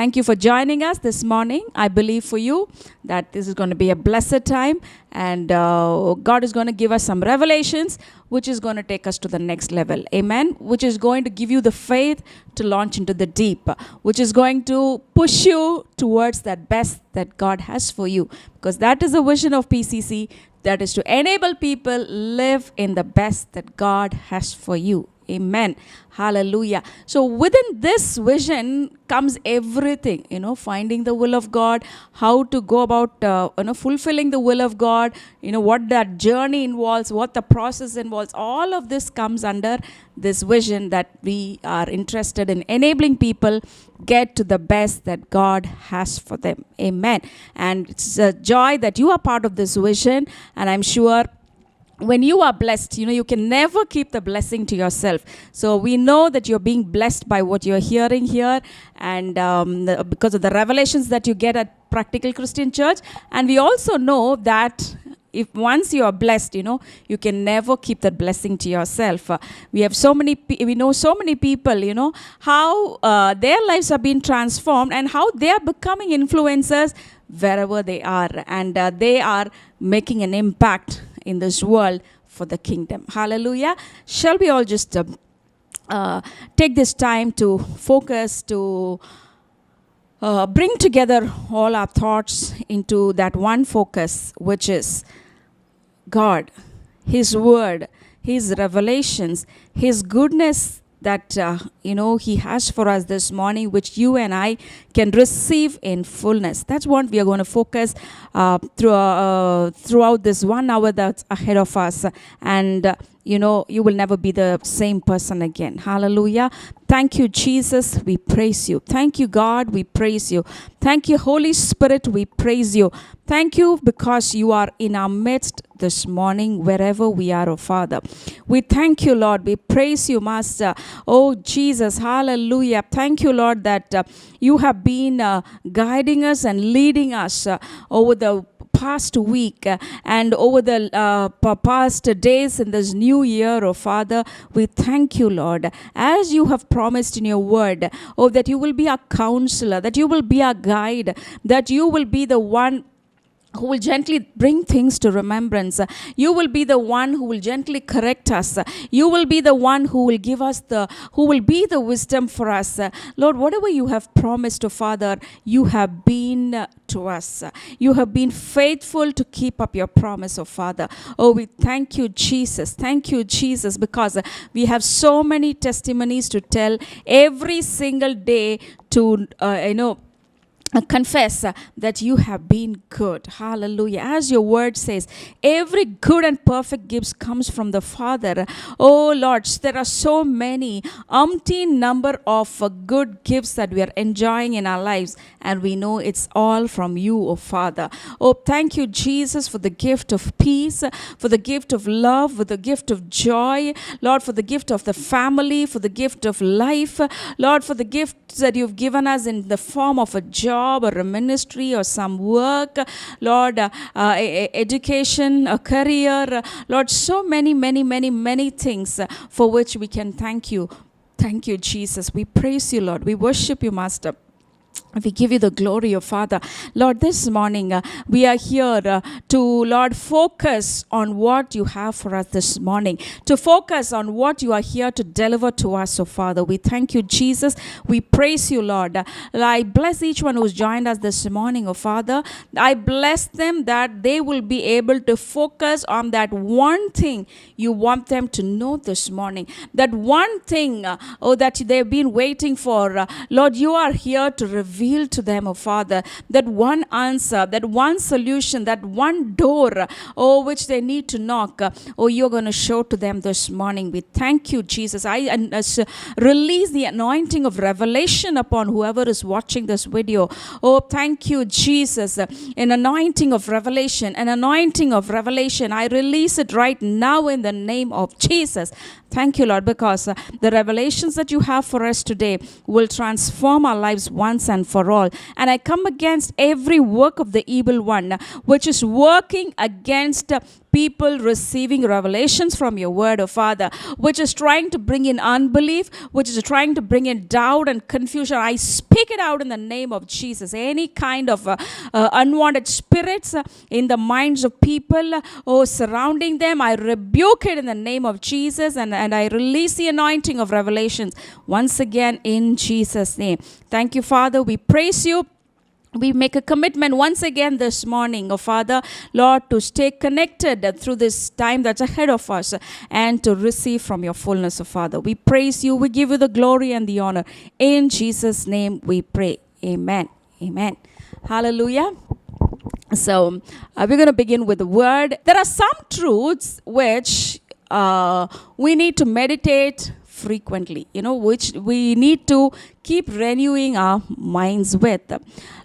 Thank you for joining us this morning. I believe for you that this is going to be a blessed time, and God is going to give us some revelations which is going to take us to the next level. Amen. Which is going to give you the faith to launch into the deep, which is going to push you towards that best that God has for you, because that is the vision of PCC, that is to enable people live in the best that God has for you. Amen. Hallelujah. So within this vision comes everything, finding the will of God, how to go about, fulfilling the will of God, what that journey involves, what the process involves. All of this comes under this vision that we are interested in enabling people get to the best that God has for them. Amen. And it's a joy that you are part of this vision, and I'm sure when you are blessed, you can never keep the blessing to yourself. So we know that you're being blessed by what you're hearing here, and because of the revelations that you get at Practical Christian Church. And we also know that if once you are blessed, you can never keep that blessing to yourself. We know so many people, how their lives are being transformed and how they are becoming influencers wherever they are, and they are making an impact in this world for the kingdom. Hallelujah. Shall we all just take this time to focus, to bring together all our thoughts into that one focus, which is God, His Word, His revelations, His goodness that He has for us this morning, which you and I can receive in fullness. That's what we are going to focus throughout this 1 hour that's ahead of us. And you will never be the same person again. Hallelujah. Thank you, Jesus. We praise you. Thank you, God. We praise you. Thank you, Holy Spirit. We praise you. Thank you because you are in our midst this morning, wherever we are, oh Father. We thank you, Lord. We praise you, Master. Oh, Jesus. Hallelujah. Thank you, Lord, that you have been guiding us and leading us over the past week and over the past days in this new year, oh Father. We thank you, Lord, as you have promised in your word, that you will be our counselor, that you will be our guide, that you will be the one who will gently bring things to remembrance. You will be the one who will gently correct us. You will be the one who will give us who will be the wisdom for us. Lord, whatever you have promised, oh Father, you have been to us. You have been faithful to keep up your promise, oh Father. Oh, we thank you, Jesus. Thank you, Jesus, because we have so many testimonies to tell every single day to, confess that you have been good. Hallelujah. As your word says, every good and perfect gift comes from the Father. Oh Lord, there are so many umpteen number of good gifts that we are enjoying in our lives, and we know it's all from you, oh Father. Oh, thank you, Jesus, for the gift of peace, for the gift of love, for the gift of joy, Lord, for the gift of the family, for the gift of life, Lord, for the gifts that you've given us in the form of a job or a ministry or some work, Lord, education, a career, Lord, so many things for which we can thank you. Thank you, Jesus. We praise you, Lord. We worship you, Master. We give you the glory, oh Father. Lord, this morning we are here to, Lord, focus on what you have for us this morning, to focus on what you are here to deliver to us, oh Father. We thank you, Jesus. We praise you, Lord. I bless each one who's joined us this morning, oh Father. I bless them that they will be able to focus on that one thing you want them to know this morning. That one thing, that they've been waiting for. Lord, you are here to reveal to them, oh Father, that one answer, that one solution, that one door, which they need to knock. You're going to show to them this morning. We thank you, Jesus. I release the anointing of revelation upon whoever is watching this video. Oh, thank you, Jesus. An anointing of revelation, an anointing of revelation. I release it right now in the name of Jesus. Thank you, Lord, because the revelations that you have for us today will transform our lives once and for all. And I come against every work of the evil one, which is working against people receiving revelations from your word, oh Father, which is trying to bring in unbelief, which is trying to bring in doubt and confusion. I speak it out in the name of Jesus. Any kind of unwanted spirits in the minds of people surrounding them, I rebuke it in the name of Jesus, and I release the anointing of revelations once again in Jesus' name. Thank you, Father. We praise you. We make a commitment once again this morning, oh Father, Lord, to stay connected through this time that's ahead of us and to receive from your fullness, oh Father. We praise you. We give you the glory and the honor. In Jesus' name we pray. Amen. Amen. Hallelujah. So we're going to begin with the word. There are some truths which we need to meditate frequently, which we need to keep renewing our minds with.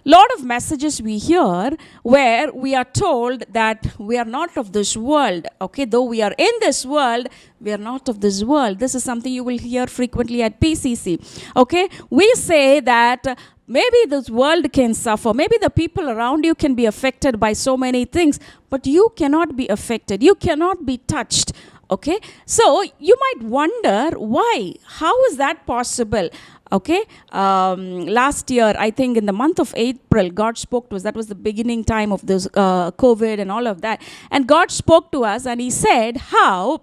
Lot of messages we hear where we are told that we are not of this world. Okay, though we are in this world, we are not of this world. This is something you will hear frequently at PCC. Okay, we say that maybe this world can suffer. Maybe the people around you can be affected by so many things, but you cannot be affected. You cannot be touched. Okay, so you might wonder why? How is that possible? Okay, last year, I think in the month of April, God spoke to us. That was the beginning time of this COVID and all of that. And God spoke to us and He said how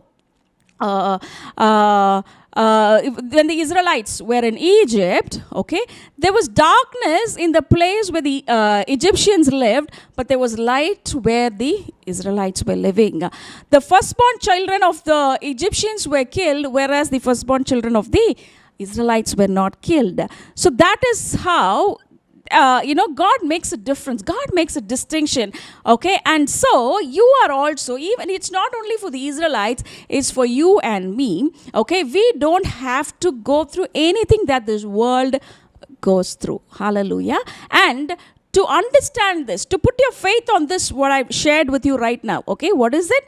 when the Israelites were in Egypt, okay, there was darkness in the place where the Egyptians lived, but there was light where the Israelites were living. The firstborn children of the Egyptians were killed, whereas the firstborn children of the Israelites were not killed. So that is how God makes a difference. God makes a distinction. Okay, and so you are also, even it's not only for the Israelites, it's for you and me. Okay, we don't have to go through anything that this world goes through. Hallelujah. And to understand this, to put your faith on this, what I've shared with you right now. Okay, what is it?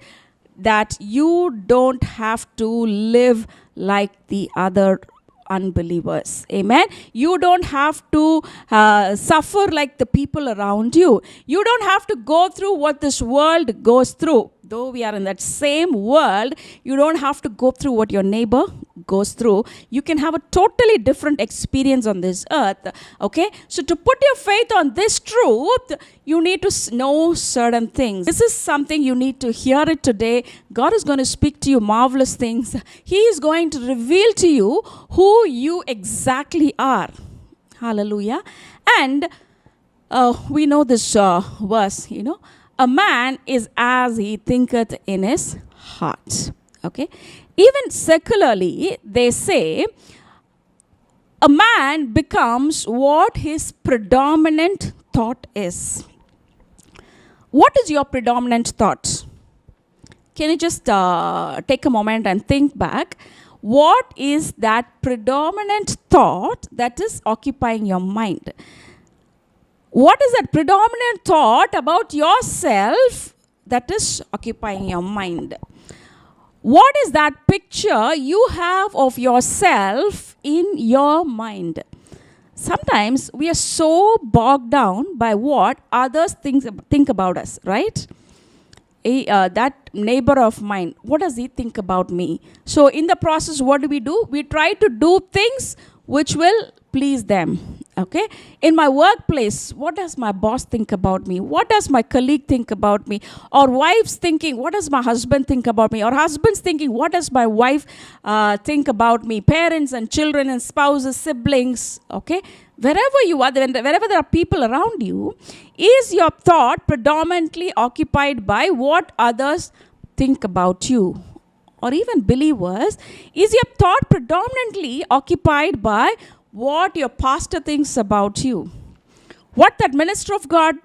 That you don't have to live like the other unbelievers. Amen. You don't have to suffer like the people around you. You don't have to go through what this world goes through. Though we are in that same world, you don't have to go through what your neighbor goes through. You can have a totally different experience on this earth. Okay, so to put your faith on this truth, you need to know certain things. This is something you need to hear it today. God is going to speak to you marvelous things. He is going to reveal to you who you exactly are. Hallelujah. And we know this verse, a man is as he thinketh in his heart. Okay. Even secularly, they say a man becomes what his predominant thought is. What is your predominant thought? Can you just take a moment and think back? What is that predominant thought that is occupying your mind? What is that predominant thought about yourself that is occupying your mind? What is that picture you have of yourself in your mind? Sometimes we are so bogged down by what others think about us, right? That neighbor of mine, what does he think about me? So in the process, what do? We try to do things which will please them. Okay, in my workplace, what does my boss think about me? What does my colleague think about me? Or wives thinking, what does my husband think about me? Or husbands thinking, what does my wife think about me? Parents and children and spouses, siblings. Okay, wherever you are, wherever there are people around you, is your thought predominantly occupied by what others think about you? Or even believers, is your thought predominantly occupied by what your pastor thinks about you? What that minister of God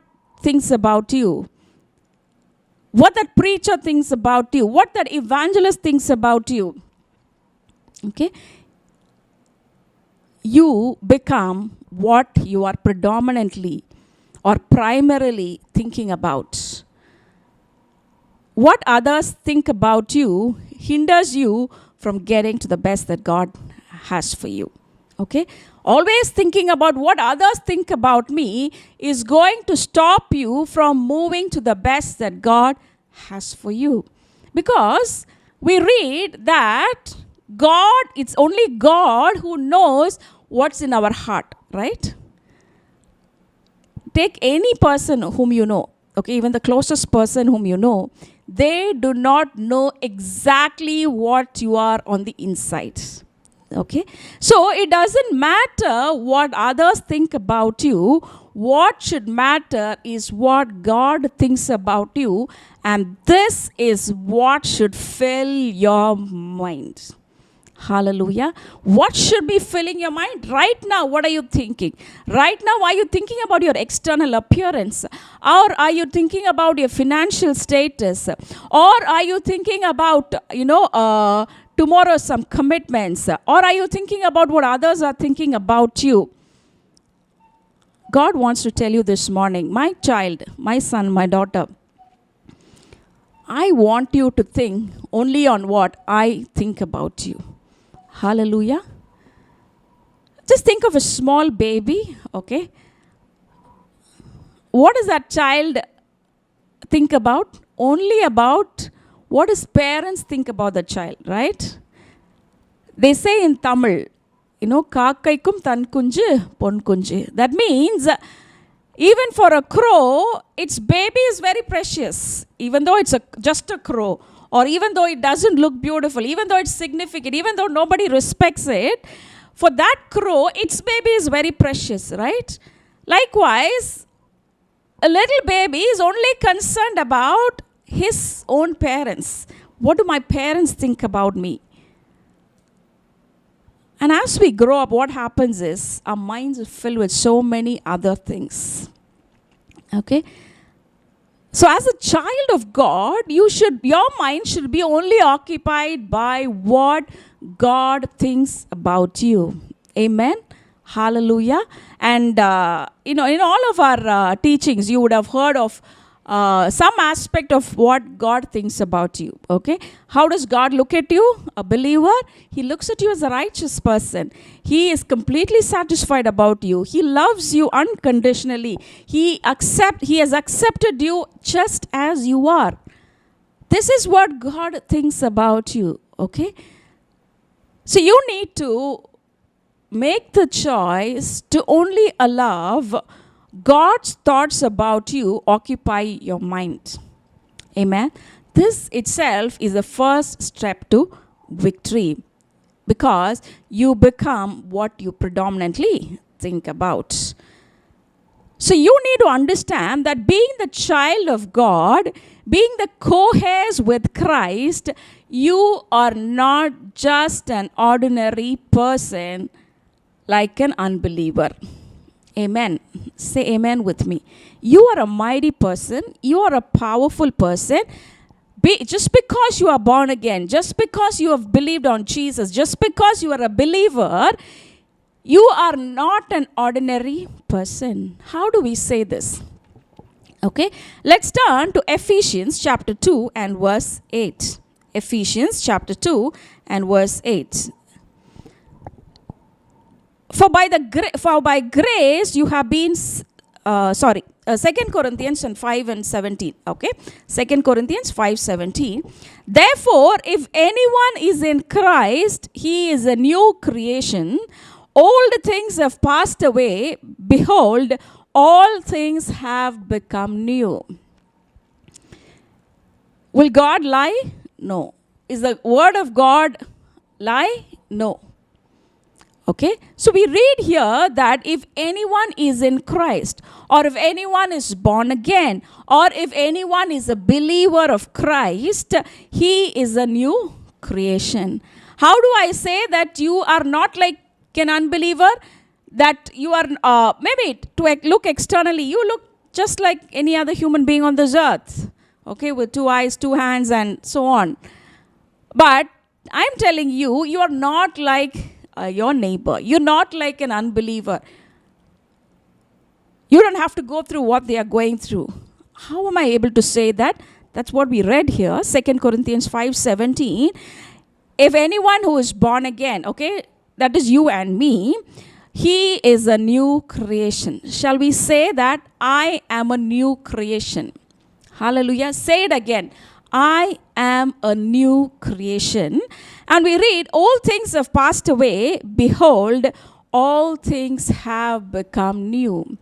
thinks about you? What that preacher thinks about you? What that evangelist thinks about you? Okay? You become what you are predominantly or primarily thinking about. What others think about you hinders you from getting to the best that God has for you. Okay? Always thinking about what others think about me is going to stop you from moving to the best that God has for you. Because we read that God, it's only God who knows what's in our heart, right? Take any person whom you know, okay, even the closest person whom you know, they do not know exactly what you are on the inside. Okay, so it doesn't matter what others think about you. What should matter is what God thinks about you, and this is what should fill your mind. Hallelujah. What should be filling your mind right now? What are you thinking right now? Are you thinking about your external appearance, or are you thinking about your financial status, or are you thinking about tomorrow some commitments, or are you thinking about what others are thinking about you? God wants to tell you this morning, my child, my son, my daughter, I want you to think only on what I think about you. Hallelujah. Just think of a small baby, okay? What does that child think about? Only about what his parents think about the child, right? They say in Tamil, kakkaikum tan kunju, pon kunju. That means even for a crow, its baby is very precious, even though it's just a crow. Or even though it doesn't look beautiful, even though it's significant, even though nobody respects it, for that crow, its baby is very precious, right? Likewise, a little baby is only concerned about his own parents. What do my parents think about me? And as we grow up, what happens is our minds are filled with so many other things. Okay? So as a child of God, your mind should be only occupied by what God thinks about you. Amen. Hallelujah. And in all of our teachings, you would have heard of some aspect of what God thinks about you. Okay, how does God look at you? A believer, He looks at you as a righteous person. He is completely satisfied about you. He loves you unconditionally. He has accepted you just as you are. This is what God thinks about you. Okay, so you need to make the choice to only allow God's thoughts about you occupy your mind. Amen. This itself is the first step to victory, because you become what you predominantly think about. So you need to understand that being the child of God, being the co-heirs with Christ, you are not just an ordinary person like an unbeliever. Amen. Say amen with me. You are a mighty person. You are a powerful person. Just because you are born again, just because you have believed on Jesus, just because you are a believer, you are not an ordinary person. How do we say this? Okay, let's turn to Ephesians chapter 2 and verse 8. Ephesians chapter 2 and verse 8. For by grace you have been, 2 Corinthians 5 and 17. Okay, 2 Corinthians 5:17. Therefore, if anyone is in Christ, he is a new creation. Old things have passed away. Behold, all things have become new. Will God lie? No. Is the word of God lie? No. Okay, so we read here that if anyone is in Christ, or if anyone is born again, or if anyone is a believer of Christ, he is a new creation. How do I say that you are not like an unbeliever? That you are, maybe to look externally, you look just like any other human being on this earth. Okay, with 2 eyes, 2 hands, and so on. But I'm telling you, you are not like your neighbor. You're not like an unbeliever. You don't have to go through what they are going through. How am I able to say that? That's what we read here, 2 Corinthians 5:17. If anyone who is born again, okay, that is you and me, he is a new creation. Shall we say that I am a new creation? Hallelujah. Say it again. I am a new creation. And we read, all things have passed away. Behold, all things have become new.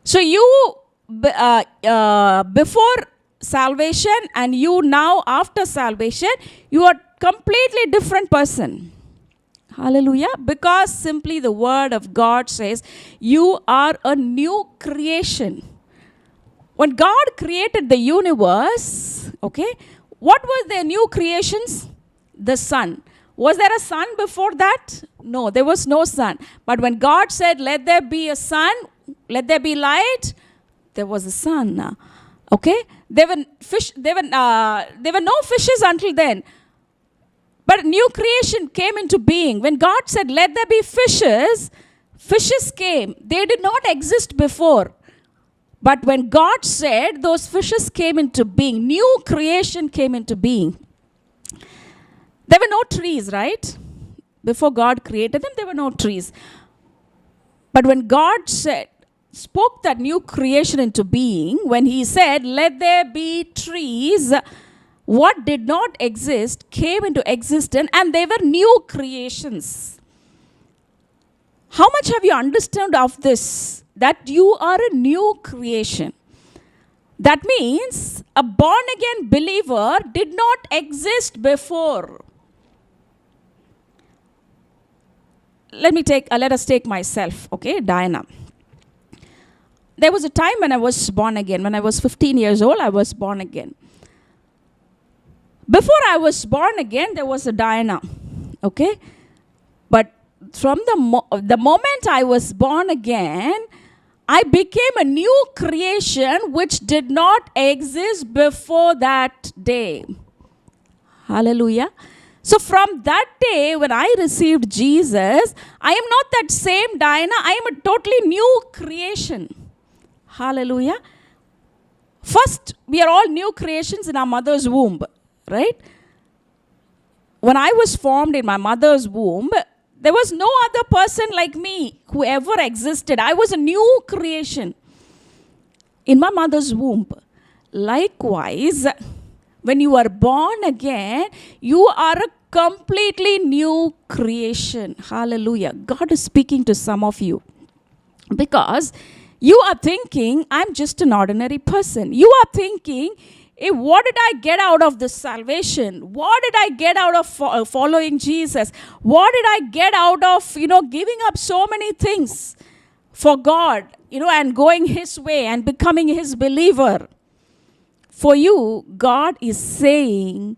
So you, before salvation and you now after salvation, you are completely different person. Hallelujah. Because simply the word of God says, you are a new creation. When God created the universe, okay, what were their new creations? The sun. Was there a sun before that? No, there was no sun. But when God said, let there be a sun, let there be light, there was a sun. Okay? There were no fishes until then. But new creation came into being. When God said, let there be fishes, fishes came. They did not exist before. But when God said, those fishes came into being. New creation came into being. There were no trees, right? Before God created them, there were no trees. But when God spoke that new creation into being, when He said, let there be trees, what did not exist came into existence, and they were new creations. How much have you understood of this? That you are a new creation. That means a born again believer did not exist before. Let us take myself, okay, Diana. There was a time when I was born again. When I was 15 years old, I was born again. Before I was born again, there was a Diana, okay? But from the moment I was born again, I became a new creation which did not exist before that day. Hallelujah. So from that day when I received Jesus, I am not that same Diana. I am a totally new creation. Hallelujah. First, we are all new creations in our mother's womb, right? When I was formed in my mother's womb, there was no other person like me who ever existed. I was a new creation in my mother's womb. Likewise, when you are born again, you are a completely new creation. Hallelujah. God is speaking to some of you. Because you are thinking, I'm just an ordinary person. You are thinking, hey, what did I get out of this salvation? What did I get out of following Jesus? What did I get out of, giving up so many things for God, and going His way and becoming His believer? For you, God is saying,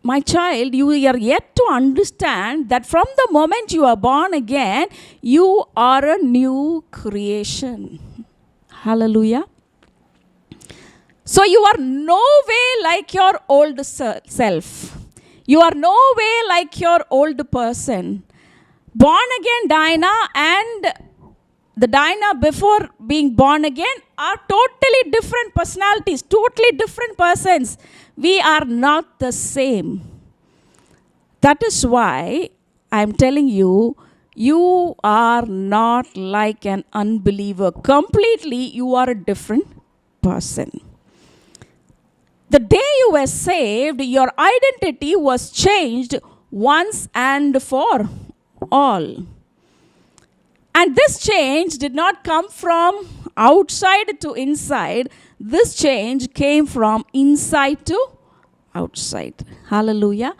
my child, you are yet to understand that from the moment you are born again, you are a new creation. Hallelujah. So you are no way like your old self. You are no way like your old person. Born again Dinah and the Dinah before being born again are totally different personalities, totally different persons. We are not the same. That is why I am telling you, you are not like an unbeliever. Completely, you are a different person. The day you were saved, your identity was changed once and for all. And this change did not come from outside to inside. This change came from inside to outside. Hallelujah.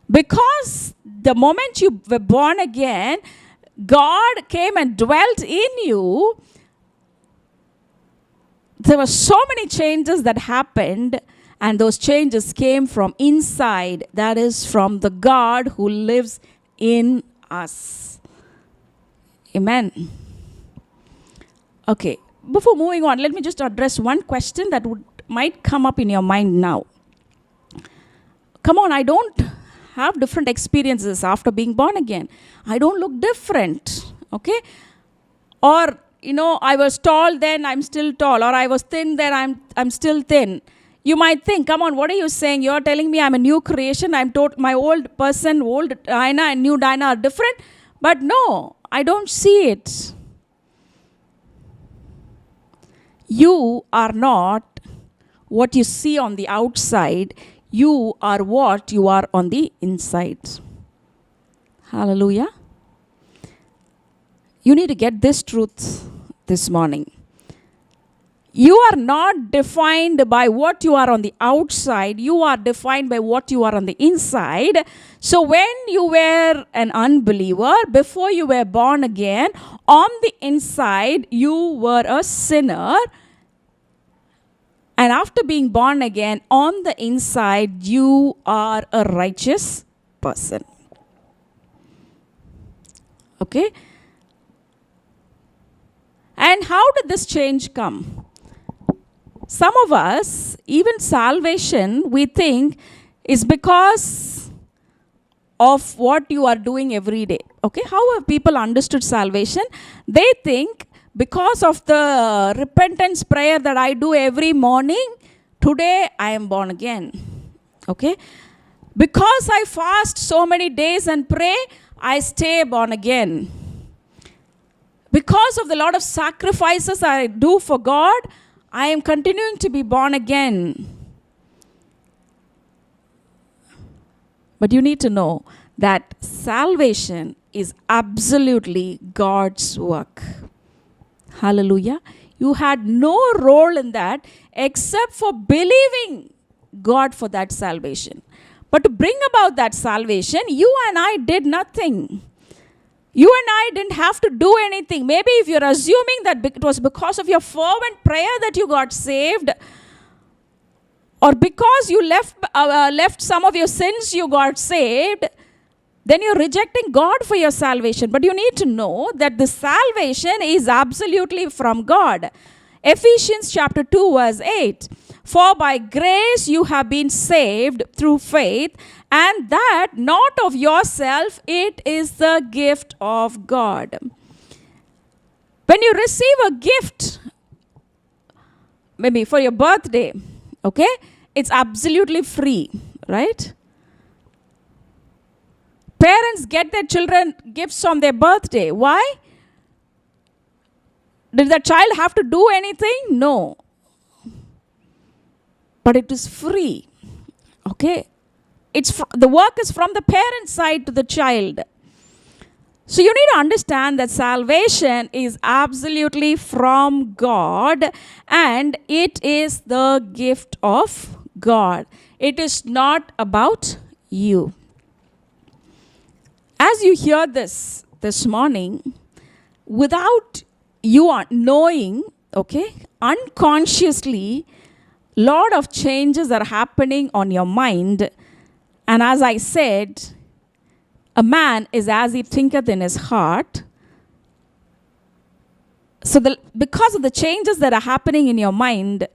Because the moment you were born again, God came and dwelt in you. There were so many changes that happened, and those changes came from inside. That is from the God who lives in us. Amen. Okay, before moving on, let me just address one question that might come up in your mind now. Come on, I don't have different experiences after being born again. I don't look different, okay? Or, I was tall then, I'm still tall. Or I was thin then, I'm still thin. You might think, come on, what are you saying? You're telling me I'm a new creation. My old person, old Dinah and new Dinah are different. But no, I don't see it. You are not what you see on the outside, you are what you are on the inside. Hallelujah. You need to get this truth this morning. You are not defined by what you are on the outside. You are defined by what you are on the inside. So when you were an unbeliever, before you were born again, on the inside, you were a sinner. And after being born again, on the inside, you are a righteous person. Okay? And how did this change come? Some of us, even salvation, we think is because of what you are doing every day. Okay? How have people understood salvation? They think because of the repentance prayer that I do every morning, today I am born again. Okay? Because I fast so many days and pray, I stay born again. Because of the lot of sacrifices I do for God, I am continuing to be born again. But you need to know that salvation is absolutely God's work. Hallelujah. You had no role in that except for believing God for that salvation. But to bring about that salvation, you and I did nothing. You and I didn't have to do anything. Maybe if you're assuming that it was because of your fervent prayer that you got saved, or because you left some of your sins you got saved, then you're rejecting God for your salvation. But you need to know that the salvation is absolutely from God. Ephesians chapter 2 verse 8. For by grace you have been saved through faith, and that not of yourself, it is the gift of God. When you receive a gift, maybe for your birthday, okay, it's absolutely free, right? Parents get their children gifts on their birthday. Why? Did the child have to do anything? No. But it is free. Okay? The work is from the parent side to the child. So you need to understand that salvation is absolutely from God, and it is the gift of God. It is not about you. As you hear this morning, without you knowing, okay, unconsciously, lot of changes are happening on your mind. And as I said, a man is as he thinketh in his heart. So because of the changes that are happening in your mind,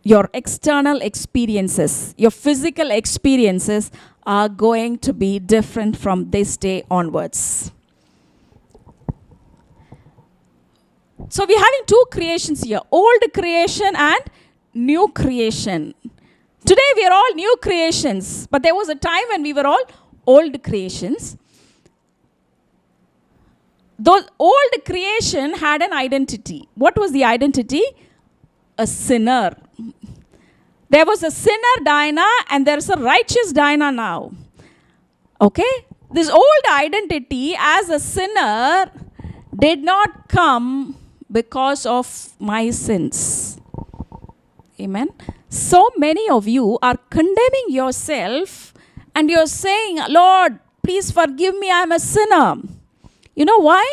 your external experiences, your physical experiences are going to be different from this day onwards. So we're having two creations here, old creation and new creation. Today we are all new creations, but there was a time when we were all old creations. Those old creation had an identity. What was the identity? A sinner. There was a sinner Dinah and there's a righteous Dinah now. Okay? This old identity as a sinner did not come because of my sins. Amen. So many of you are condemning yourself and you're saying, Lord, please forgive me, I'm a sinner. You know why?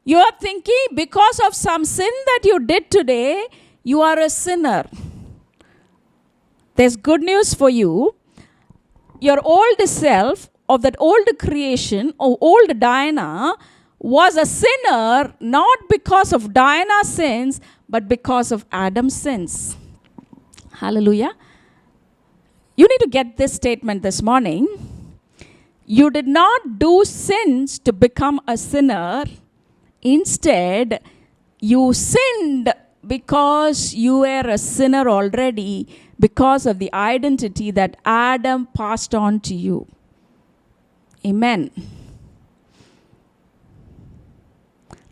You are thinking because of some sin that you did today, you are a sinner. There's good news for you. Your old self of that old creation, or old Dinah, was a sinner not because of Dinah's sins, but because of Adam's sins. Hallelujah. You need to get this statement this morning. You did not do sins to become a sinner. Instead, you sinned because you were a sinner already, because of the identity that Adam passed on to you. Amen.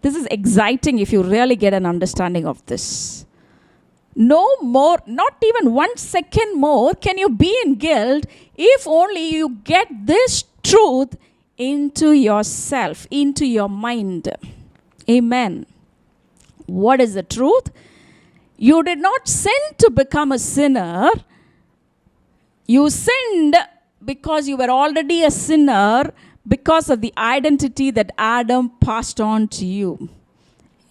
This is exciting if you really get an understanding of this. No more, not even 1 second more, can you be in guilt if only you get this truth into yourself, into your mind. Amen. What is the truth? You did not sin to become a sinner. You sinned because you were already a sinner because of the identity that Adam passed on to you.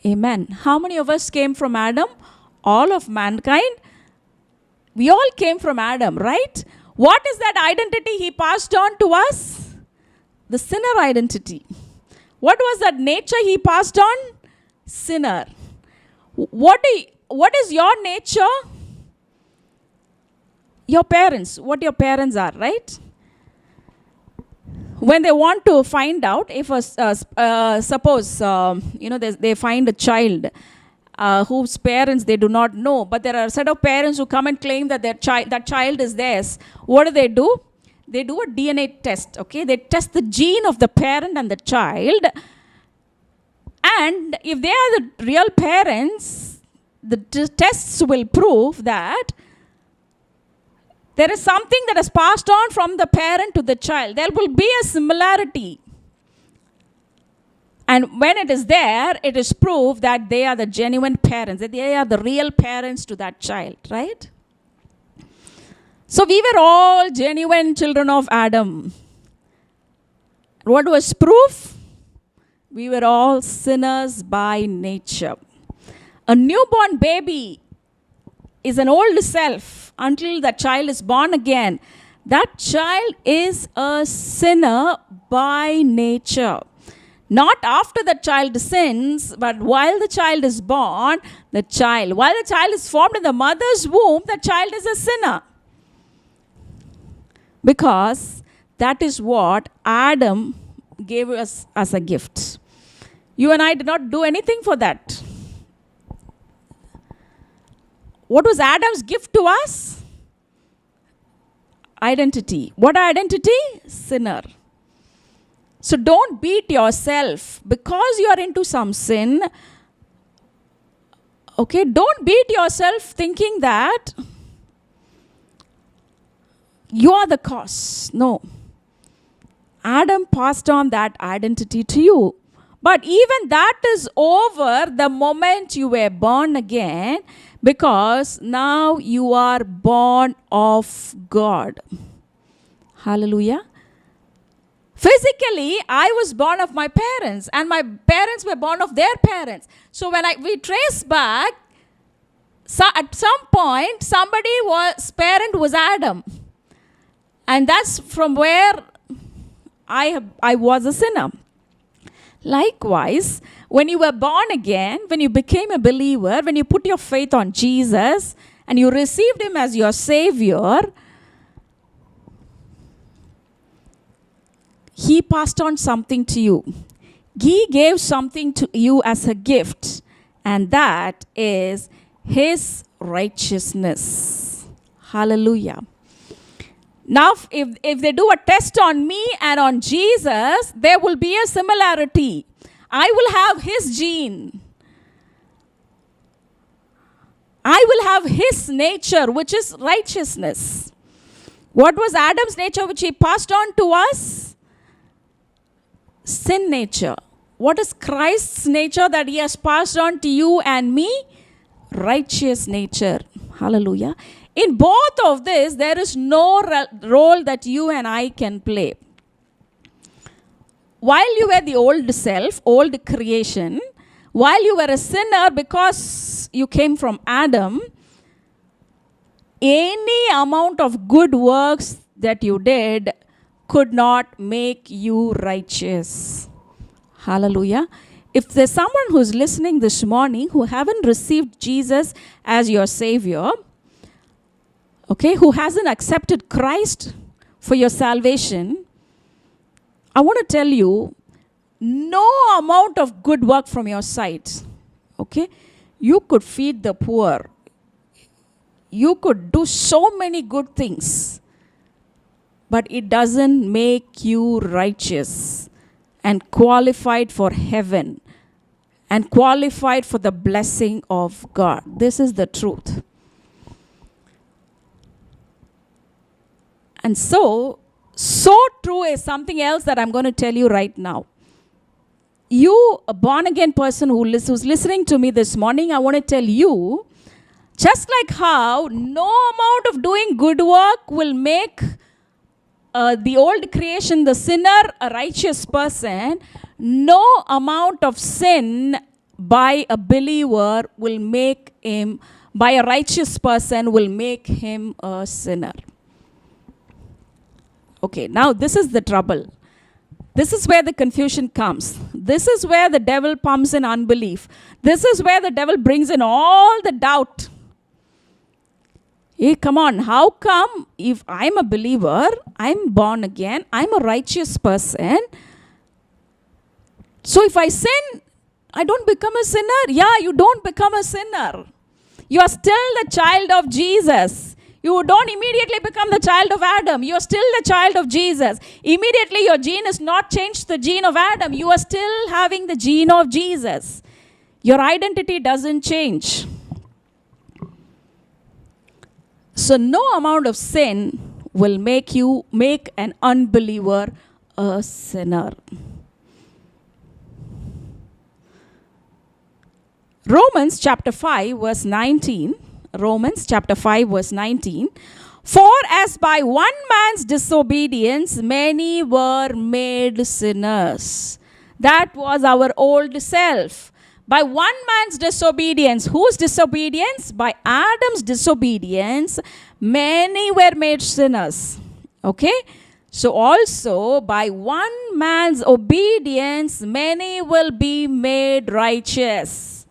Amen. How many of us came from Adam? All of mankind. We all came from Adam, right? What is that identity he passed on to us? The sinner identity. What was that nature he passed on? Sinner. What is your nature? Your parents. What your parents are, right? When they want to find out, if suppose they find a child whose parents they do not know, but there are a set of parents who come and claim that that child is theirs. What do? They do a DNA test. Okay, they test the gene of the parent and the child, and if they are the real parents, the tests will prove that there is something that is passed on from the parent to the child. There will be a similarity. And when it is there, it is proof that they are the genuine parents, that they are the real parents to that child, right? So we were all genuine children of Adam. What was proof? We were all sinners by nature. A newborn baby is an old self until that child is born again. That child is a sinner by nature. Not after the child sins, but while the child is born, while the child is formed in the mother's womb, the child is a sinner. Because that is what Adam gave us as a gift. You and I did not do anything for that. What was Adam's gift to us? Identity. What identity? Sinner. So don't beat yourself because you are into some sin. Okay, don't beat yourself thinking that you are the cause. No. Adam passed on that identity to you. But even that is over the moment you were born again, because now you are born of God. Hallelujah. Physically, I was born of my parents, and my parents were born of their parents. So when we trace back, at some point, parent was Adam. And that's from where I was a sinner. Likewise, when you were born again, when you became a believer, when you put your faith on Jesus and you received him as your Savior, he passed on something to you. He gave something to you as a gift, and that is his righteousness. Hallelujah. Now, if they do a test on me and on Jesus, there will be a similarity. I will have his gene. I will have his nature, which is righteousness. What was Adam's nature, which he passed on to us? Sin nature. What is Christ's nature that he has passed on to you and me? Righteous nature. Hallelujah. In both of this, there is no role that you and I can play. While you were the old self, old creation, while you were a sinner because you came from Adam, any amount of good works that you did could not make you righteous. Hallelujah. If there's someone who's listening this morning who haven't received Jesus as your Savior, okay, who hasn't accepted Christ for your salvation, I want to tell you, no amount of good work from your side, okay, you could feed the poor. You could do so many good things, but it doesn't make you righteous and qualified for heaven and qualified for the blessing of God. This is the truth. And so true is something else that I'm going to tell you right now. You, a born again person who's listening to me this morning, I want to tell you, just like how no amount of doing good work will make the old creation, the sinner, a righteous person, no amount of sin by a believer will make him, by a righteous person, will make him a sinner. Okay, now this is the trouble. This is where the confusion comes. This is where the devil pumps in unbelief. This is where the devil brings in all the doubt. Hey, come on, how come if I'm a believer, I'm born again, I'm a righteous person, so if I sin, I don't become a sinner? Yeah, you don't become a sinner. You are still the child of Jesus. You don't immediately become the child of Adam. You are still the child of Jesus. Immediately your gene is not changed to the gene of Adam. You are still having the gene of Jesus. Your identity doesn't change. So no amount of sin will make an unbeliever a sinner. Romans chapter 5 verse 19. Romans chapter 5 verse 19. For as by one man's disobedience many were made sinners. That was our old self. By one man's disobedience. Whose disobedience? By Adam's disobedience, many were made sinners. Okay? So also, by one man's obedience, many will be made righteous.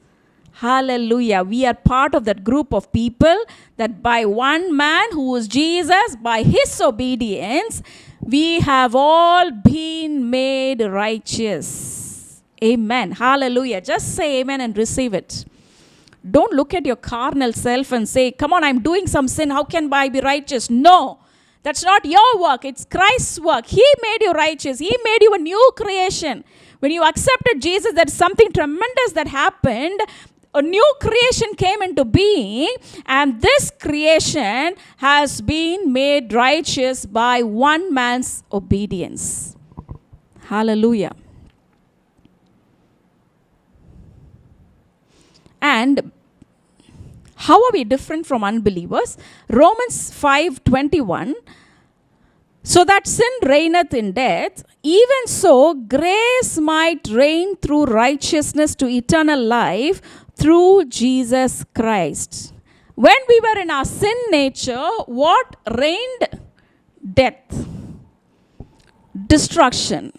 Hallelujah. We are part of that group of people that by one man who is Jesus, by his obedience, we have all been made righteous. Amen. Hallelujah. Just say amen and receive it. Don't look at your carnal self and say, come on, I'm doing some sin. How can I be righteous? No. That's not your work. It's Christ's work. He made you righteous. He made you a new creation. When you accepted Jesus, there's something tremendous that happened. A new creation came into being, and this creation has been made righteous by one man's obedience. Hallelujah. And how are we different from unbelievers? Romans 5:21. So that sin reigneth in death, even so grace might reign through righteousness to eternal life through Jesus Christ. When we were in our sin nature, what reigned? Death, destruction.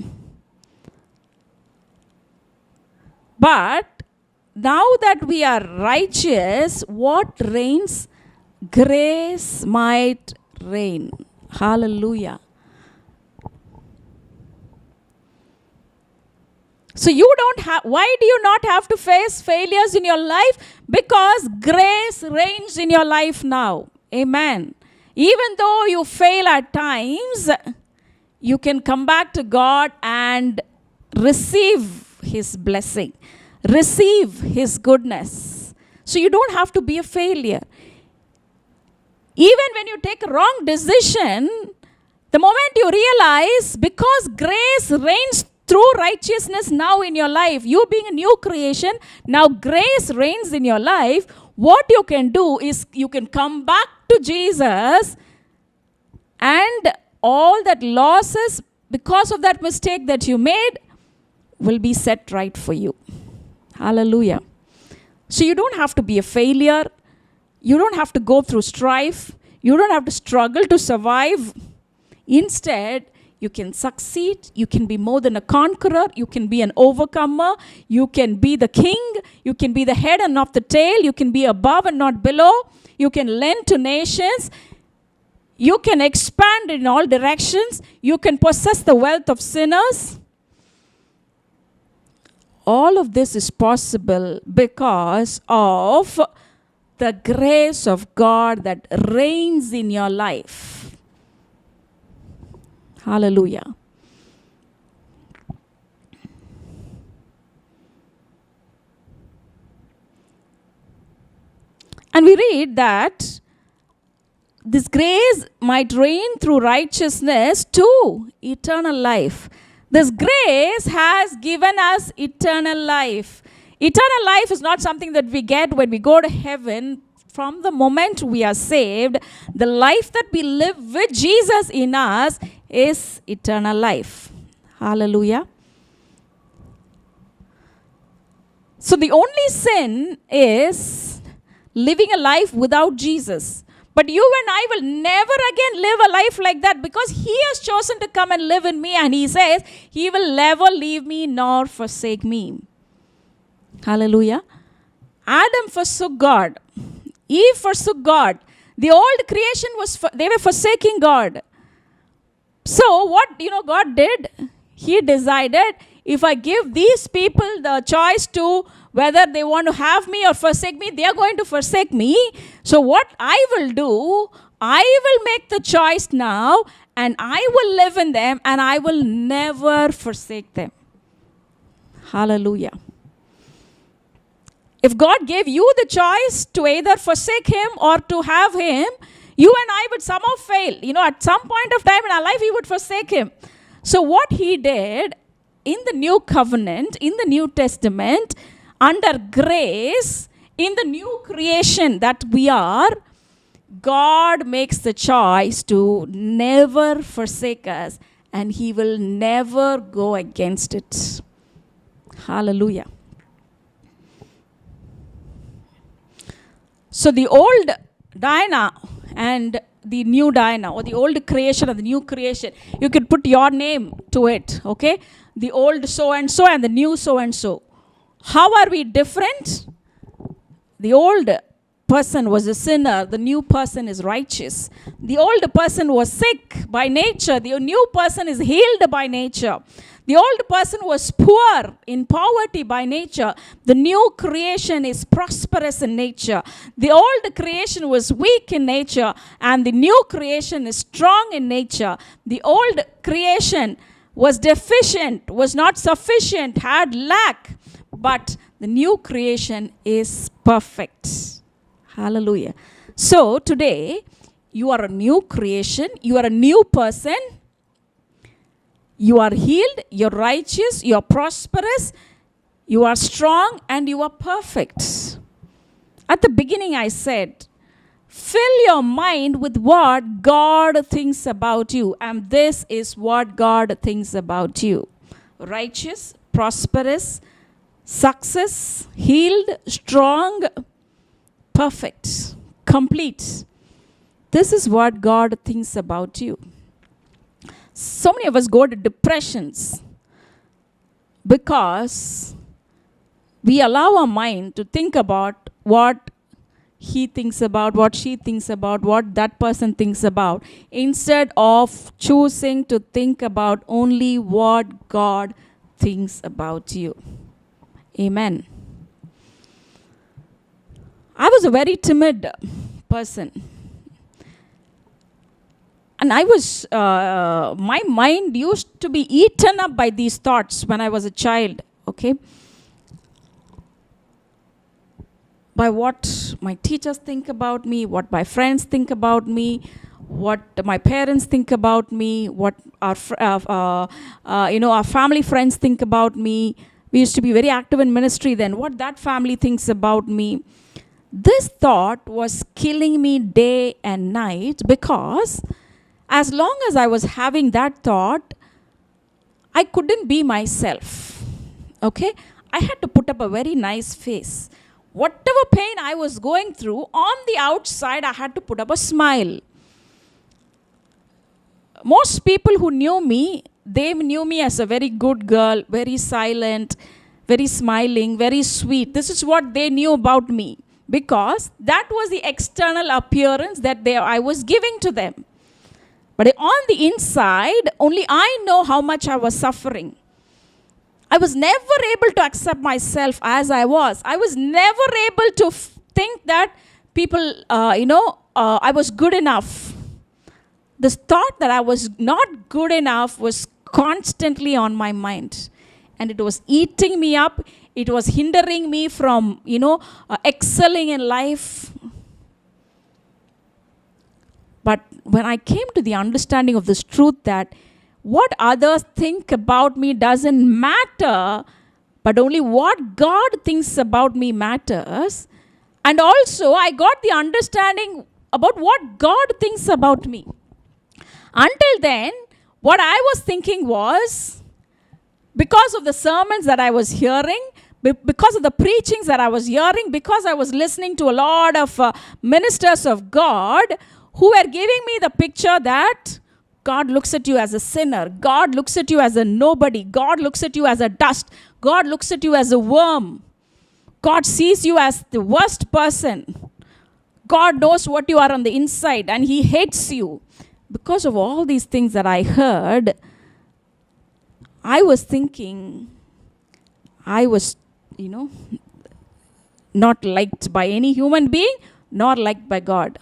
But now that we are righteous, what reigns? Grace might reign. Hallelujah. So you don't have, why do you not have to face failures in your life? Because grace reigns in your life now. Amen. Even though you fail at times, you can come back to God and receive His blessing. Receive His goodness. So you don't have to be a failure. Even when you take a wrong decision, the moment you realize, because grace reigns through righteousness now in your life, you being a new creation, now grace reigns in your life, what you can do is you can come back to Jesus, and all that losses because of that mistake that you made will be set right for you. Hallelujah. So you don't have to be a failure. You don't have to go through strife. You don't have to struggle to survive. Instead, you can succeed. You can be more than a conqueror. You can be an overcomer. You can be the king. You can be the head and not the tail. You can be above and not below. You can lend to nations. You can expand in all directions. You can possess the wealth of sinners. All of this is possible because of the grace of God that reigns in your life. Hallelujah. And we read that this grace might reign through righteousness to eternal life. This grace has given us eternal life. Eternal life is not something that we get when we go to heaven. From the moment we are saved, the life that we live with Jesus in us is eternal life. Hallelujah. So the only sin is living a life without Jesus. But you and I will never again live a life like that, because He has chosen to come and live in me, and He says He will never leave me nor forsake me. Hallelujah. Adam forsook God. Eve forsook God. The old creation they were forsaking God. So what God did? He decided, if I give these people the choice to whether they want to have me or forsake me, they are going to forsake me. So what I will do, I will make the choice now, and I will live in them, and I will never forsake them. Hallelujah. If God gave you the choice to either forsake Him or to have Him, you and I would somehow fail. At some point of time in our life, we would forsake Him. So what He did in the new covenant, in the New Testament, under grace, in the new creation that we are, God makes the choice to never forsake us, and He will never go against it. Hallelujah. So the old Diana and the new Diana, or the old creation and the new creation, you could put your name to it, okay? The old so-and-so and the new so-and-so. How are we different? The old person was a sinner. The new person is righteous. The old person was sick by nature. The new person is healed by nature. The old person was poor in poverty by nature. The new creation is prosperous in nature. The old creation was weak in nature, and the new creation is strong in nature. The old creation was deficient, was not sufficient, had lack, but the new creation is perfect. Hallelujah. So today, you are a new creation. You are a new person. You are healed, you are righteous, you are prosperous, you are strong, and you are perfect. At the beginning I said, fill your mind with what God thinks about you, and this is what God thinks about you. Righteous, prosperous, success, healed, strong, perfect, complete. This is what God thinks about you. So many of us go to depressions because we allow our mind to think about what he thinks about, what she thinks about, what that person thinks about, instead of choosing to think about only what God thinks about you. Amen. I was a very timid person. And I was, my mind used to be eaten up by these thoughts when I was a child, okay? By what my teachers think about me, what my friends think about me, what my parents think about me, what our family friends think about me. We used to be very active in ministry then. What that family thinks about me. This thought was killing me day and night, because as long as I was having that thought, I couldn't be myself. Okay? I had to put up a very nice face. Whatever pain I was going through, on the outside, I had to put up a smile. Most people who knew me, they knew me as a very good girl, very silent, very smiling, very sweet. This is what they knew about me, because that was the external appearance that I was giving to them. But on the inside, only I know how much I was suffering. I was never able to accept myself as I was. I was never able to think that people, I was good enough. This thought that I was not good enough was constantly on my mind. And it was eating me up. It was hindering me from, excelling in life. But when I came to the understanding of this truth that what others think about me doesn't matter, but only what God thinks about me matters. And also, I got the understanding about what God thinks about me. Until then, what I was thinking was, because of the sermons that I was hearing, because of the preachings that I was hearing, because I was listening to a lot of ministers of God who were giving me the picture that God looks at you as a sinner. God looks at you as a nobody. God looks at you as a dust. God looks at you as a worm. God sees you as the worst person. God knows what you are on the inside and He hates you. Because of all these things that I heard, I was thinking I was, not liked by any human being, nor liked by God.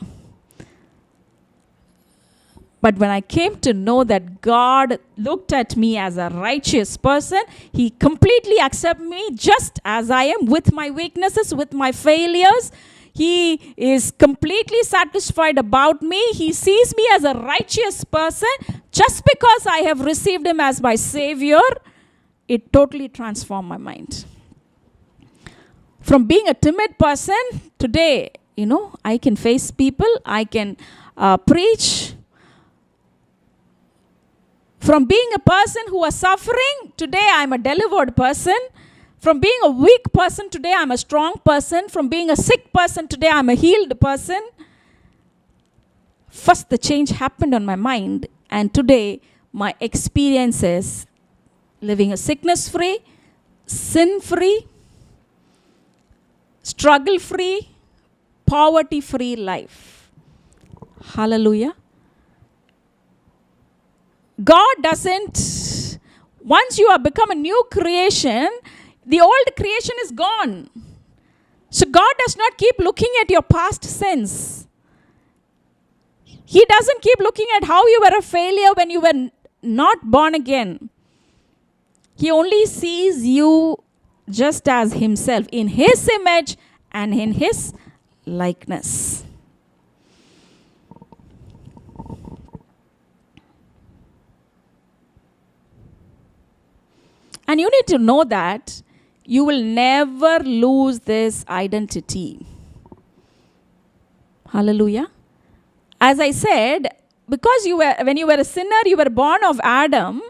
But when I came to know that God looked at me as a righteous person, He completely accepted me just as I am, with my weaknesses, with my failures. He is completely satisfied about me. He sees me as a righteous person just because I have received Him as my Savior. It totally transformed my mind. From being a timid person, today, I can face people, I can preach. From being a person who was suffering, today I'm a delivered person. From being a weak person, today I'm a strong person. From being a sick person, today I'm a healed person. First, the change happened on my mind, and today my experience is living a sickness-free, sin-free, struggle-free, poverty-free life. Hallelujah. God doesn't, once you have become a new creation, the old creation is gone. So God does not keep looking at your past sins. He doesn't keep looking at how you were a failure when you were not born again. He only sees you just as Himself, in His image and in His likeness. And you need to know that you will never lose this identity. Hallelujah. As I said, because when you were a sinner, you were born of Adam,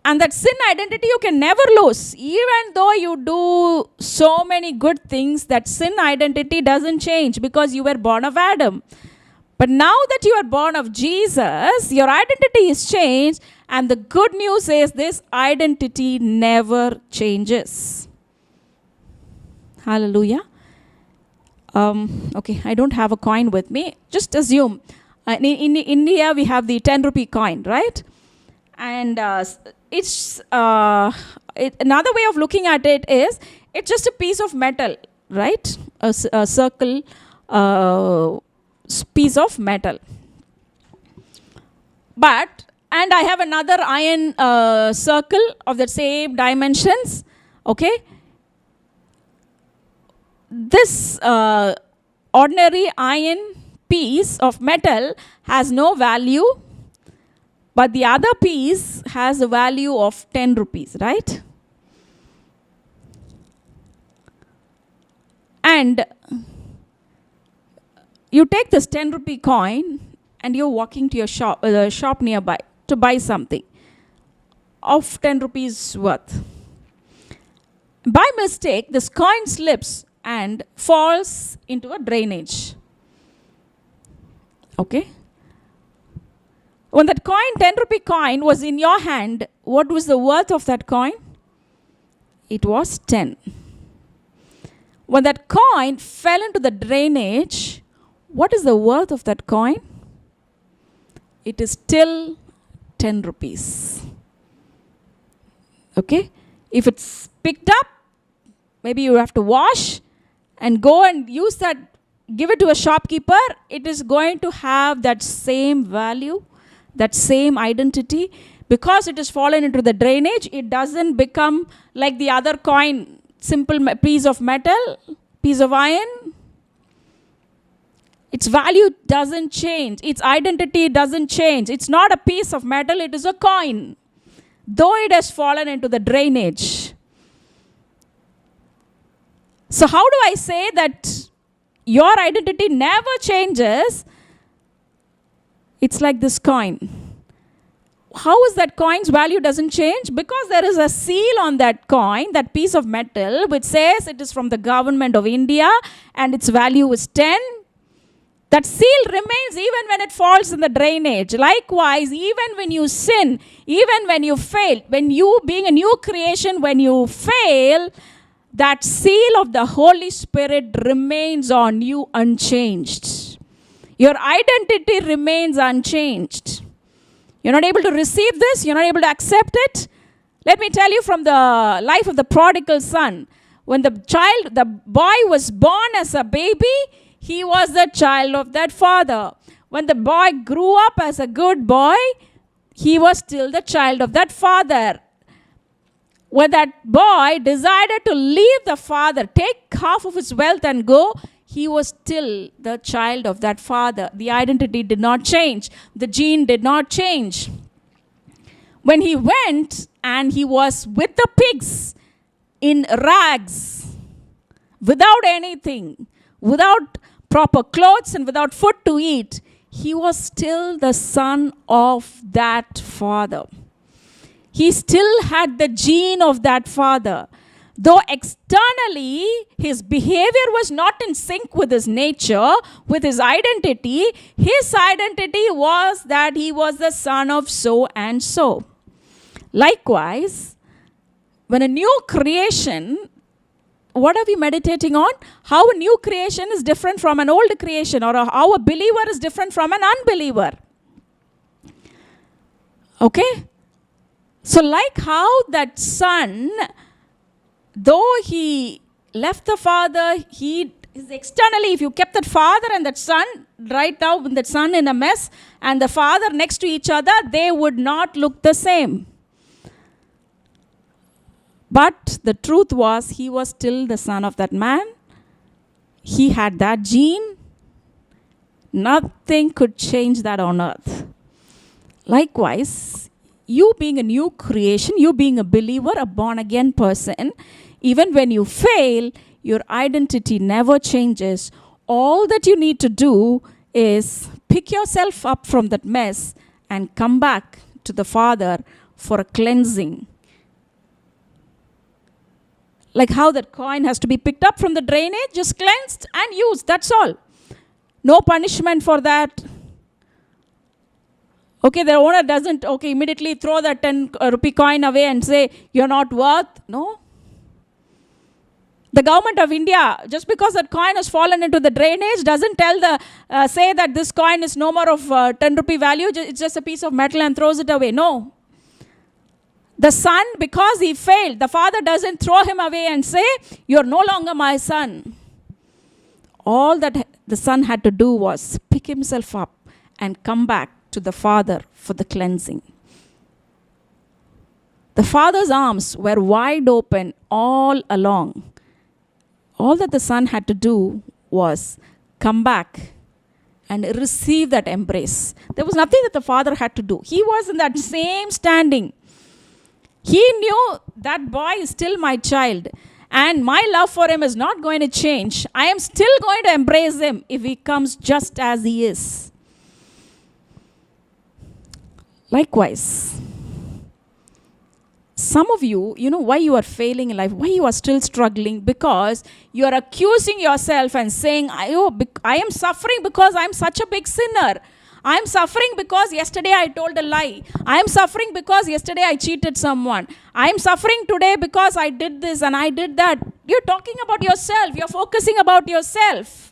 and that sin identity you can never lose. Even though you do so many good things, that sin identity doesn't change because you were born of Adam. But now that you are born of Jesus, your identity is changed, and the good news is this identity never changes. Hallelujah. Okay, I don't have a coin with me. Just assume. In India, we have the 10 rupee coin, right? And it's another way of looking at it is, it's just a piece of metal, right? A circle piece of metal. And I have another iron circle of the same dimensions, okay? This ordinary iron piece of metal has no value, but the other piece has a value of 10 rupees, right? And you take this 10 rupee coin and you're walking to your shop nearby to buy something of 10 rupees worth. By mistake, this coin slips and falls into a drainage. Okay? When that coin, 10 rupee coin, was in your hand, what was the worth of that coin? It was 10. When that coin fell into the drainage, what is the worth of that coin? It is still 10 rupees. Okay? If it's picked up, maybe you have to wash and go and use that, give it to a shopkeeper, it is going to have that same value, that same identity. Because it has fallen into the drainage, it doesn't become like the other coin, simple piece of metal, piece of iron. Its value doesn't change. Its identity doesn't change. It's not a piece of metal, it is a coin. Though it has fallen into the drainage. So how do I say that your identity never changes? It's like this coin. How is that coin's value doesn't change? Because there is a seal on that coin, that piece of metal, which says it is from the government of India and its value is 10. That seal remains even when it falls in the drainage. Likewise, even when you sin, even when you fail, when you being a new creation, when you fail, that seal of the Holy Spirit remains on you unchanged. Your identity remains unchanged. You're not able to receive this. You're not able to accept it. Let me tell you from the life of the prodigal son. When the boy was born as a baby, he was the child of that father. When the boy grew up as a good boy, he was still the child of that father. When that boy decided to leave the father, take half of his wealth and go, he was still the child of that father. The identity did not change. The gene did not change. When he went and he was with the pigs in rags, without anything, without proper clothes and without food to eat, he was still the son of that father. He still had the gene of that father. Though externally his behavior was not in sync with his nature, with his identity was that he was the son of so and so. Likewise, when a new creation, what are we meditating on? How a new creation is different from an old creation, or how a believer is different from an unbeliever. Okay? So like how that son, though he left the father, he is externally, if you kept that father and that son right now, with that son in a mess and the father next to each other, they would not look the same. But the truth was, he was still the son of that man. He had that gene. Nothing could change that on earth. Likewise, you being a new creation, you being a believer, a born-again person, even when you fail, your identity never changes. All that you need to do is pick yourself up from that mess and come back to the Father for a cleansing. Like how that coin has to be picked up from the drainage, just cleansed and used, that's all. No punishment for that. Okay, the owner doesn't, immediately throw that 10 rupee coin away and say, you're not worth. No. The government of India, just because that coin has fallen into the drainage, doesn't say that this coin is no more of 10 rupee value, it's just a piece of metal and throws it away. No. The son, because he failed, the father doesn't throw him away and say, you're no longer my son. All that the son had to do was pick himself up and come back to the father for the cleansing. The father's arms were wide open all along. All that the son had to do was come back and receive that embrace. There was nothing that the father had to do. He was in that same standing. He knew that boy is still my child, and my love for him is not going to change. I am still going to embrace him if he comes just as he is. Likewise, some of you, you know why you are failing in life, why you are still struggling, because you are accusing yourself and saying, I am suffering because I am such a big sinner. I am suffering because yesterday I told a lie. I am suffering because yesterday I cheated someone. I am suffering today because I did this and I did that. You're talking about yourself. You're focusing about yourself.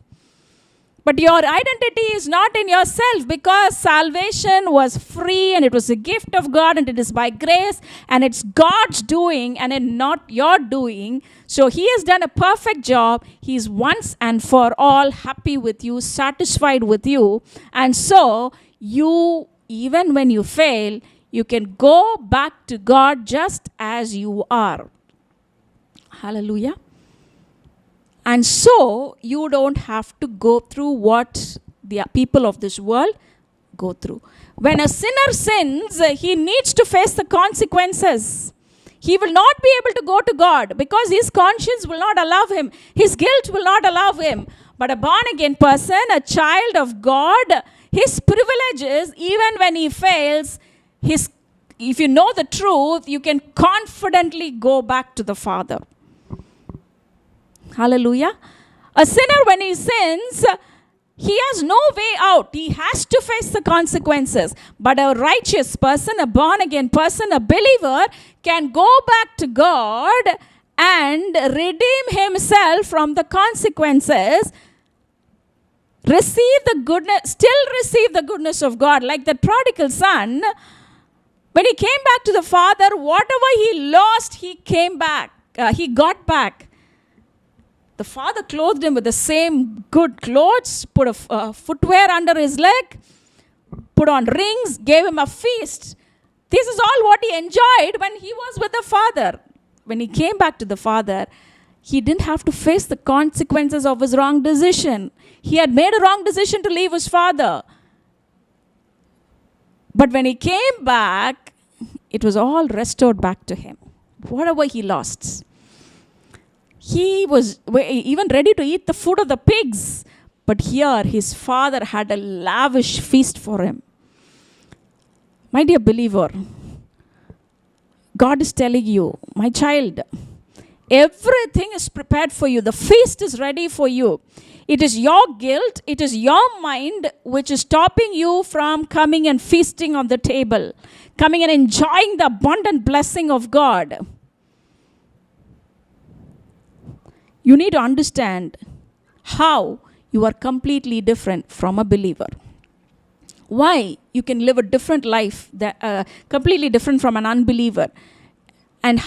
But your identity is not in yourself, because salvation was free and it was a gift of God and it is by grace and it's God's doing and it's not your doing. So He has done a perfect job. He's once and for all happy with you, satisfied with you. And so you, even when you fail, you can go back to God just as you are. Hallelujah. And so you don't have to go through what the people of this world go through. When a sinner sins, he needs to face the consequences. He will not be able to go to God because his conscience will not allow him. His guilt will not allow him. But a born again person, a child of God, his privileges, even when he fails, if you know the truth, you can confidently go back to the Father. Hallelujah. A sinner, when he sins, he has no way out. He has to face the consequences. But a righteous person, a born again person, a believer can go back to God and redeem himself from the consequences. Still receive the goodness of God. Like the prodigal son, when he came back to the Father, whatever he lost, he got back. The Father clothed him with the same good clothes, put a footwear under his leg, put on rings, gave him a feast. This is all what he enjoyed when he was with the Father. When he came back to the Father, he didn't have to face the consequences of his wrong decision. He had made a wrong decision to leave his father. But when he came back, it was all restored back to him. Whatever he lost. He was even ready to eat the food of the pigs. But here, his father had a lavish feast for him. My dear believer, God is telling you, my child, everything is prepared for you. The feast is ready for you. It is your guilt, it is your mind which is stopping you from coming and feasting on the table, coming and enjoying the abundant blessing of God. You need to understand how you are completely different from a believer. Why you can live a different life, completely different from an unbeliever. And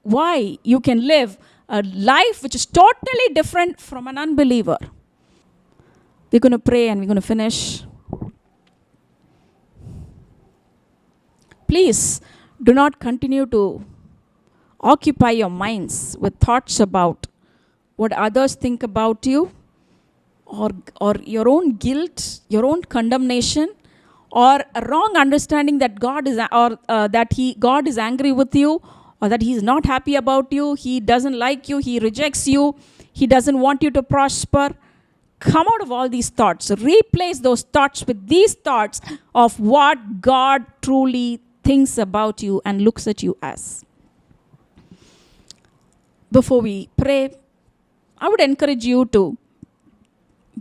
why you can live a life which is totally different from an unbeliever. We're going to pray and we're going to finish. Please do not continue to occupy your minds with thoughts about what others think about you, or your own guilt, your own condemnation, or a wrong understanding that God is angry with you, or that He is not happy about you, He doesn't like you, He rejects you, He doesn't want you to prosper. Come out of all these thoughts. Replace those thoughts with these thoughts of what God truly thinks about you and looks at you as. Before we pray, I would encourage you to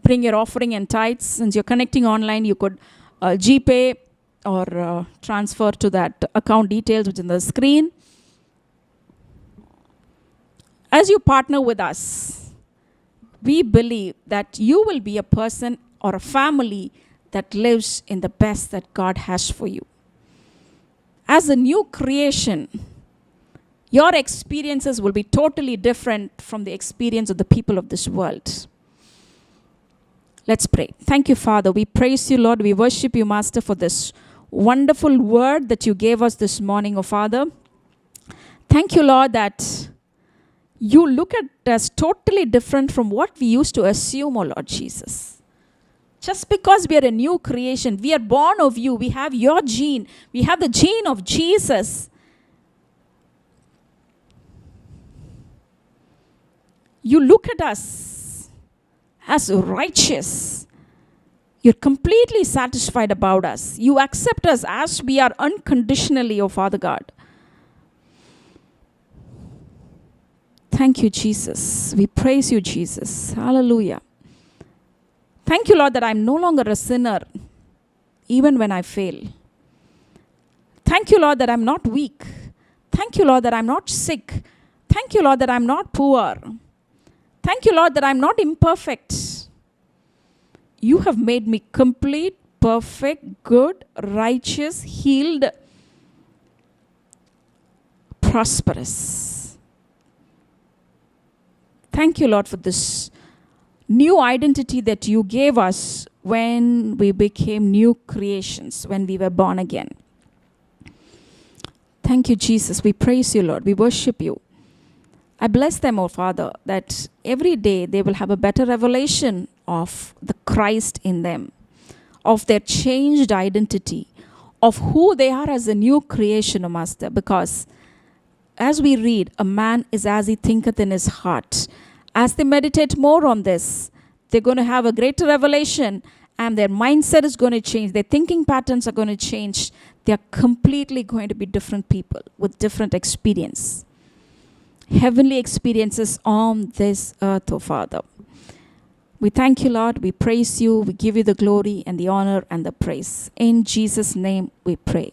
bring your offering and tithes. Since you're connecting online, you could GPay or transfer to that account details which is on the screen. As you partner with us, we believe that you will be a person or a family that lives in the best that God has for you. As a new creation, your experiences will be totally different from the experience of the people of this world. Let's pray. Thank you, Father. We praise you, Lord. We worship you, Master, for this wonderful word that you gave us this morning, oh Father. Thank you, Lord, that you look at us totally different from what we used to assume, oh Lord Jesus. Just because we are a new creation, we are born of you, we have your gene, we have the gene of Jesus. You look at us as righteous. You're completely satisfied about us. You accept us as we are unconditionally, oh Father God. Thank you, Jesus. We praise you, Jesus. Hallelujah. Thank you, Lord, that I'm no longer a sinner, even when I fail. Thank you, Lord, that I'm not weak. Thank you, Lord, that I'm not sick. Thank you, Lord, that I'm not poor. Thank you, Lord, that I'm not imperfect. You have made me complete, perfect, good, righteous, healed, prosperous. Thank you, Lord, for this new identity that you gave us when we became new creations, when we were born again. Thank you, Jesus. We praise you, Lord. We worship you. I bless them, oh Father, that every day they will have a better revelation of the Christ in them, of their changed identity, of who they are as a new creation, O Master. Because as we read, a man is as he thinketh in his heart. As they meditate more on this, they're going to have a greater revelation, and their mindset is going to change. Their thinking patterns are going to change. They are completely going to be different people with different experience. Heavenly experiences on this earth, O Father. We thank you, Lord. We praise you. We give you the glory and the honor and the praise. In Jesus' name we pray.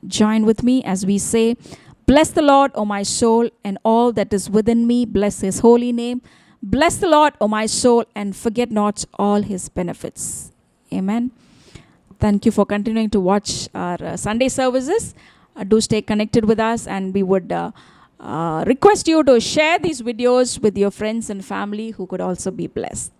Join with me as we say, bless the Lord, O my soul, and all that is within me. Bless his holy name. Bless the Lord, O my soul, and forget not all his benefits. Amen. Thank you for continuing to watch our Sunday services. Do stay connected with us, and we would request you to share these videos with your friends and family who could also be blessed.